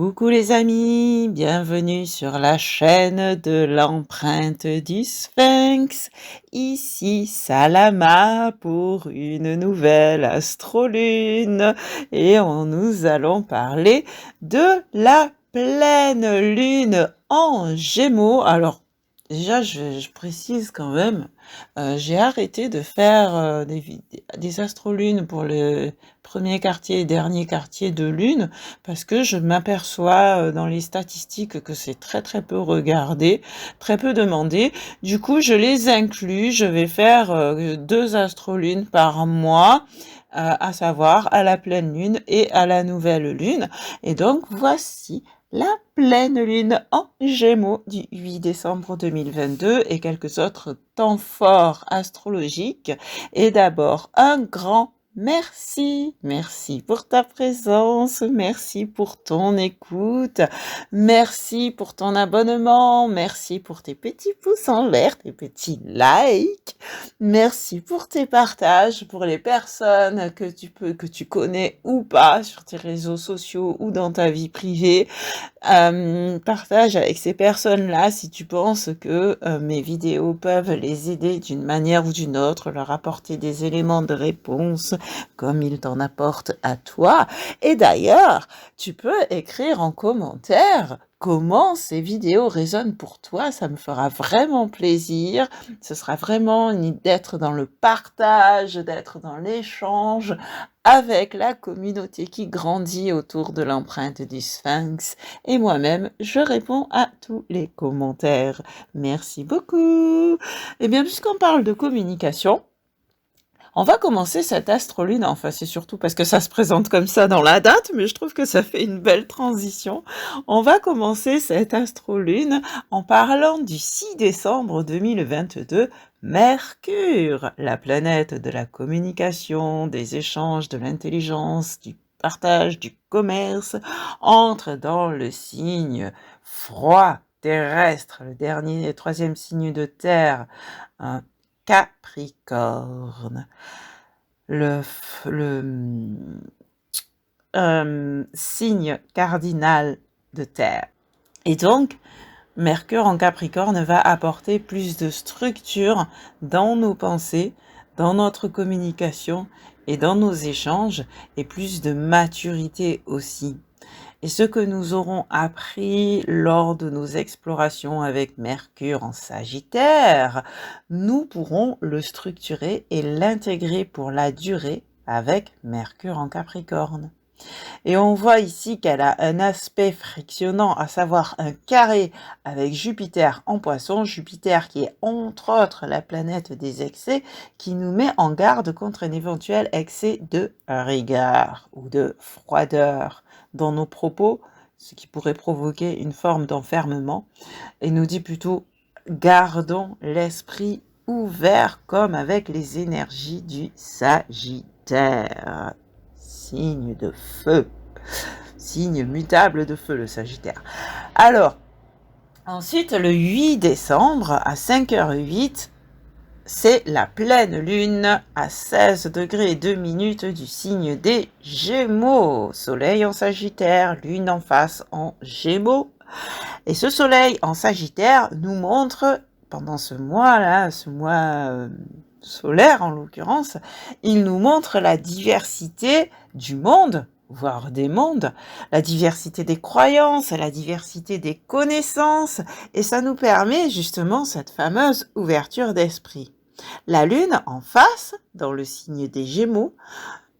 Coucou les amis, bienvenue sur la chaîne de l'empreinte du Sphinx. Ici Salama pour une nouvelle astrolune et nous allons parler de la pleine lune en Gémeaux. Alors déjà je précise quand même, j'ai arrêté de faire des astrolunes pour le premier quartier et dernier quartier de lune parce que je m'aperçois dans les statistiques que c'est très très peu regardé, très peu demandé. Du coup, je les inclus. Je vais faire 2 astrolunes par mois, à savoir à la pleine lune et à la nouvelle lune. Et donc, voici la pleine lune en Gémeaux du 8 décembre 2022 et quelques autres temps forts astrologiques. Et d'abord, un grand merci, merci pour ta présence, merci pour ton écoute, merci pour ton abonnement, merci pour tes petits pouces en l'air, tes petits likes, merci pour tes partages, pour les personnes que tu connais ou pas sur tes réseaux sociaux ou dans ta vie privée. Partage avec ces personnes-là si tu penses que mes vidéos peuvent les aider d'une manière ou d'une autre, leur apporter des éléments de réponse comme ils t'en apportent à toi. Et d'ailleurs, tu peux écrire en commentaire comment ces vidéos résonnent pour toi, ça me fera vraiment plaisir. Ce sera vraiment d'être dans le partage, d'être dans l'échange avec la communauté qui grandit autour de l'empreinte du Sphinx. Et moi-même, je réponds à tous les commentaires. Merci beaucoup. Eh bien, puisqu'on parle de communication, on va commencer cette astrolune, enfin c'est surtout parce que ça se présente comme ça dans la date, mais je trouve que ça fait une belle transition. On va commencer cette astrolune en parlant du 6 décembre 2022, Mercure, la planète de la communication, des échanges, de l'intelligence, du partage, du commerce, entre dans le signe froid terrestre, le dernier et troisième signe de terre, un Capricorne, le signe cardinal de terre. Et donc, Mercure en Capricorne va apporter plus de structure dans nos pensées, dans notre communication et dans nos échanges, et plus de maturité aussi. Et ce que nous aurons appris lors de nos explorations avec Mercure en Sagittaire, nous pourrons le structurer et l'intégrer pour la durée avec Mercure en Capricorne. Et on voit ici qu'elle a un aspect frictionnant, à savoir un carré avec Jupiter en Poisson, Jupiter qui est entre autres la planète des excès, qui nous met en garde contre un éventuel excès de rigueur ou de froideur dans nos propos, ce qui pourrait provoquer une forme d'enfermement, et nous dit plutôt gardons l'esprit ouvert comme avec les énergies du Sagittaire. Signe de feu, signe mutable de feu, le Sagittaire. Alors, ensuite, le 8 décembre, à 5h08, c'est la pleine lune à 16 degrés 2 minutes du signe des Gémeaux. Soleil en Sagittaire, lune en face en Gémeaux. Et ce soleil en Sagittaire nous montre, pendant ce mois-là, ce mois solaire en l'occurrence, il nous montre la diversité du monde, voire des mondes, la diversité des croyances, la diversité des connaissances, et ça nous permet justement cette fameuse ouverture d'esprit. La lune en face, dans le signe des Gémeaux,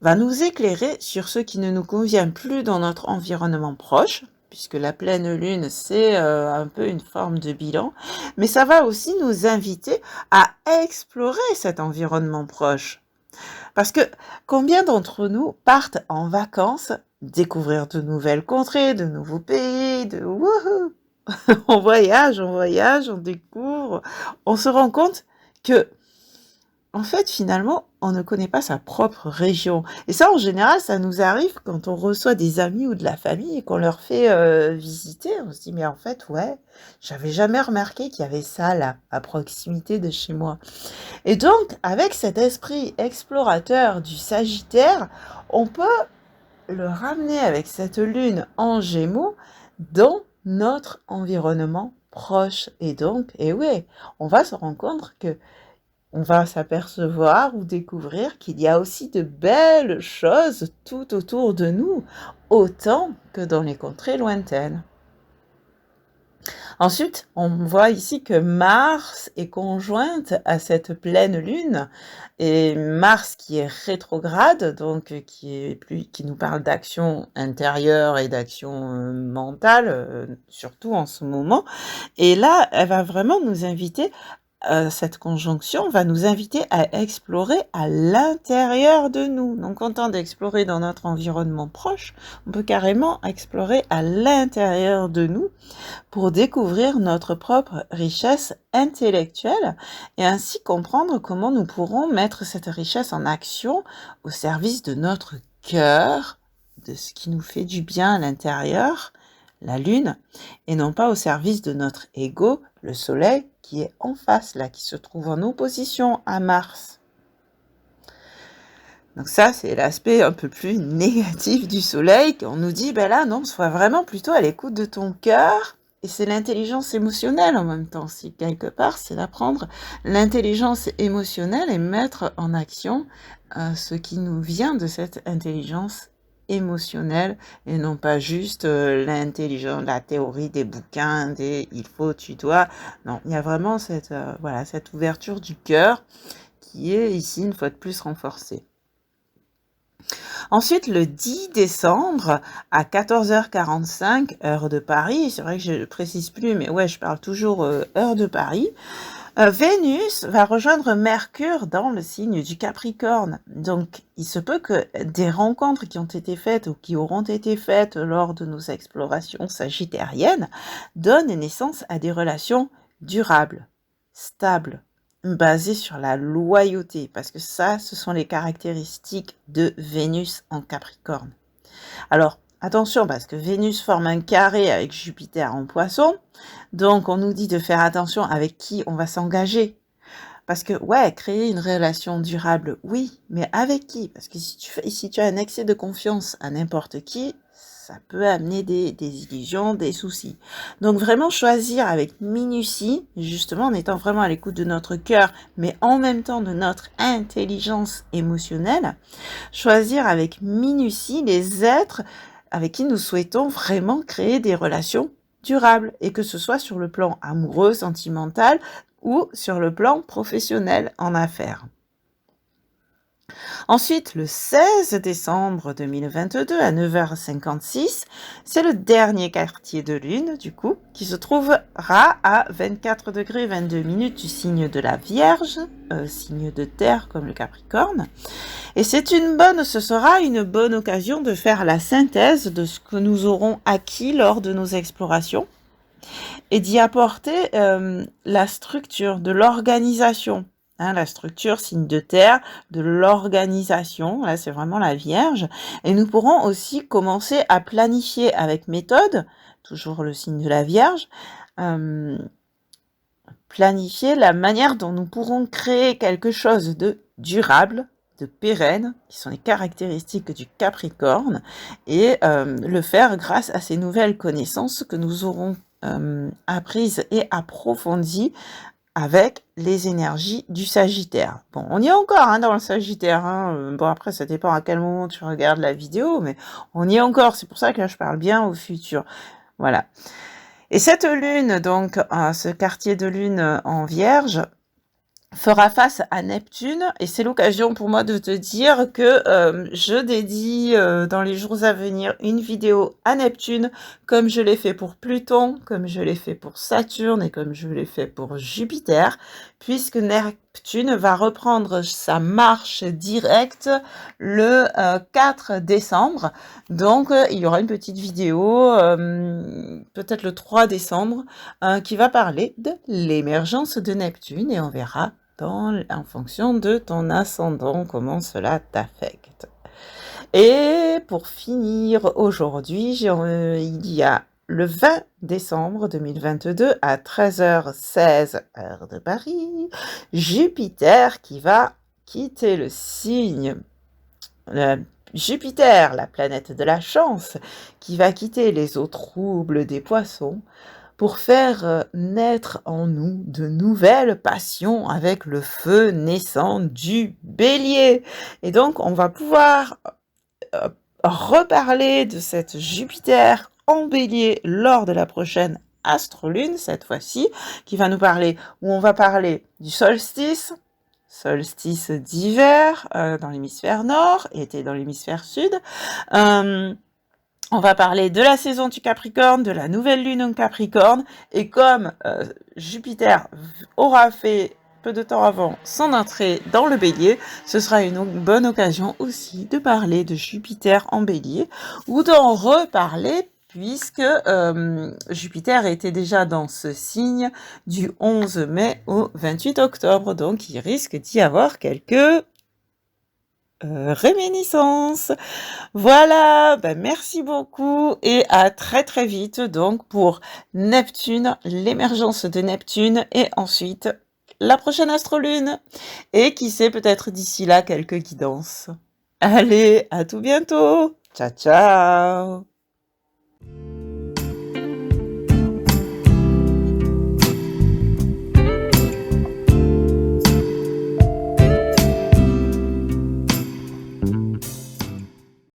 va nous éclairer sur ce qui ne nous convient plus dans notre environnement proche, puisque la pleine lune, c'est un peu une forme de bilan, mais ça va aussi nous inviter à explorer cet environnement proche. Parce que combien d'entre nous partent en vacances, découvrir de nouvelles contrées, de nouveaux pays, de wouhou, on voyage, on découvre, on se rend compte que en fait, finalement, on ne connaît pas sa propre région. Et ça, en général, ça nous arrive quand on reçoit des amis ou de la famille et qu'on leur fait visiter. On se dit, mais en fait, ouais, j'avais jamais remarqué qu'il y avait ça là, à proximité de chez moi. Et donc, avec cet esprit explorateur du Sagittaire, on peut le ramener avec cette lune en Gémeaux dans notre environnement proche. Et donc, et oui, on va se rendre compte que on va s'apercevoir ou découvrir qu'il y a aussi de belles choses tout autour de nous, autant que dans les contrées lointaines. Ensuite, on voit ici que Mars est conjointe à cette pleine lune, et Mars qui est rétrograde, donc qui nous parle d'action intérieure et d'action mentale, surtout en ce moment. Et là, elle va vraiment nous inviter cette conjonction va nous inviter à explorer à l'intérieur de nous. Donc, content d'explorer dans notre environnement proche, on peut carrément explorer à l'intérieur de nous pour découvrir notre propre richesse intellectuelle et ainsi comprendre comment nous pourrons mettre cette richesse en action au service de notre cœur, de ce qui nous fait du bien à l'intérieur, la lune, et non pas au service de notre ego, le soleil, qui est en face, là, qui se trouve en opposition à Mars. Donc ça, c'est l'aspect un peu plus négatif du soleil, qu'on nous dit, ben là, non, sois vraiment plutôt à l'écoute de ton cœur, et c'est l'intelligence émotionnelle en même temps, si quelque part, c'est d'apprendre l'intelligence émotionnelle et mettre en action ce qui nous vient de cette intelligence émotionnelle et non pas juste l'intelligence, la théorie des bouquins, des il faut, tu dois. Non, il y a vraiment cette, voilà, cette ouverture du cœur qui est ici une fois de plus renforcée. Ensuite, le 10 décembre à 14h45, heure de Paris, c'est vrai que je ne précise plus, mais ouais, je parle toujours heure de Paris, Vénus va rejoindre Mercure dans le signe du Capricorne. Donc, il se peut que des rencontres qui ont été faites ou qui auront été faites lors de nos explorations sagittariennes donnent naissance à des relations durables, stables, basées sur la loyauté, parce que ça, ce sont les caractéristiques de Vénus en Capricorne. Alors, attention, parce que Vénus forme un carré avec Jupiter en Poisson, donc on nous dit de faire attention avec qui on va s'engager. Parce que, ouais, créer une relation durable, oui, mais avec qui? Parce que si tu as un excès de confiance à n'importe qui, ça peut amener des illusions, des soucis. Donc vraiment choisir avec minutie, justement en étant vraiment à l'écoute de notre cœur, mais en même temps de notre intelligence émotionnelle, choisir avec minutie les êtres avec qui nous souhaitons vraiment créer des relations durables, et que ce soit sur le plan amoureux, sentimental ou sur le plan professionnel en affaires. Ensuite, le 16 décembre 2022 à 9h56, c'est le dernier quartier de lune, du coup, qui se trouvera à 24 degrés 22 minutes du signe de la Vierge, signe de terre comme le Capricorne. Et ce sera une bonne occasion de faire la synthèse de ce que nous aurons acquis lors de nos explorations et d'y apporter la structure de l'organisation. La structure, signe de terre, de l'organisation, là c'est vraiment la Vierge. Et nous pourrons aussi commencer à planifier avec méthode, toujours le signe de la Vierge, planifier la manière dont nous pourrons créer quelque chose de durable, de pérenne, qui sont les caractéristiques du Capricorne, et le faire grâce à ces nouvelles connaissances que nous aurons apprises et approfondies avec les énergies du Sagittaire. Bon, on y est encore dans le Sagittaire. Bon, après, ça dépend à quel moment tu regardes la vidéo, mais on y est encore. C'est pour ça que là, je parle bien au futur. Voilà. Et cette lune, donc, ce quartier de lune en Vierge, fera face à Neptune, et c'est l'occasion pour moi de te dire que je dédie dans les jours à venir une vidéo à Neptune, comme je l'ai fait pour Pluton, comme je l'ai fait pour Saturne et comme je l'ai fait pour Jupiter, puisque Neptune va reprendre sa marche directe le 4 décembre. Donc il y aura une petite vidéo, peut-être le 3 décembre, qui va parler de l'émergence de Neptune, et on verra en fonction de ton ascendant comment cela t'affecte. Et pour finir aujourd'hui, il y a le 20 décembre 2022 à 13h16 heure de Paris, Jupiter qui va quitter le signe Jupiter, la planète de la chance, qui va quitter les eaux troubles des poissons pour faire naître en nous de nouvelles passions avec le feu naissant du bélier. Et donc, on va pouvoir reparler de cette Jupiter en bélier lors de la prochaine astrolune, cette fois-ci, qui va nous parler, où on va parler du solstice d'hiver dans l'hémisphère nord, été dans l'hémisphère sud. On va parler de la saison du Capricorne, de la nouvelle lune en Capricorne, et comme Jupiter aura fait peu de temps avant son entrée dans le bélier, ce sera une bonne occasion aussi de parler de Jupiter en bélier, ou d'en reparler, puisque Jupiter était déjà dans ce signe du 11 mai au 28 octobre, donc il risque d'y avoir quelques réminiscences. Voilà, merci beaucoup et à très très vite donc pour Neptune, l'émergence de Neptune et ensuite la prochaine astrolune. Et qui sait, peut-être d'ici là quelques guidances. Allez, à tout bientôt. Ciao ciao.